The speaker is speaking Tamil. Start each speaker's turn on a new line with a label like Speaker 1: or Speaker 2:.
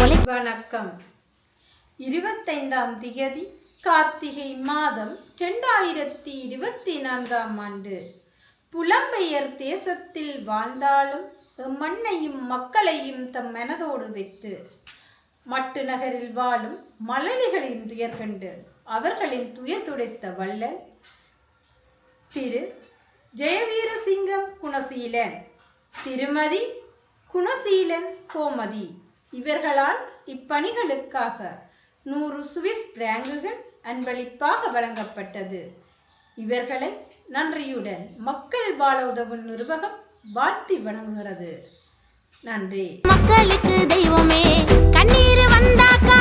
Speaker 1: வணக்கம். 25ஆம் திகதி கார்த்திகை மாதம் 2024ஆம் ஆண்டு. புலம்பெயர் தேசத்தில் வாழ்ந்தாலும் மண்ணையும் மக்களையும் தம் மனதோடு வைத்து மட்டு நகரில் வாழும் மலலிகளின் துயர் கண்டு அவர்களின் துயர் துடைத்த வள்ளல் திரு ஜெயவீரசிங்கம் குணசீலன், திருமதி குணசீலன் கோமதி இவர்களால் இப்பணிகளுக்காக 100 சுவிஸ் பிராங்குகள் அன்பளிப்பாக வழங்கப்பட்டது. இவர்களை நன்றியுடன் மக்கள் வாழ உதவும் நிறுவனம் வாழ்த்தி வணங்குகிறது. நன்றி.
Speaker 2: மக்களுக்கு தெய்வமே கண்ணீர் வந்தாக்கா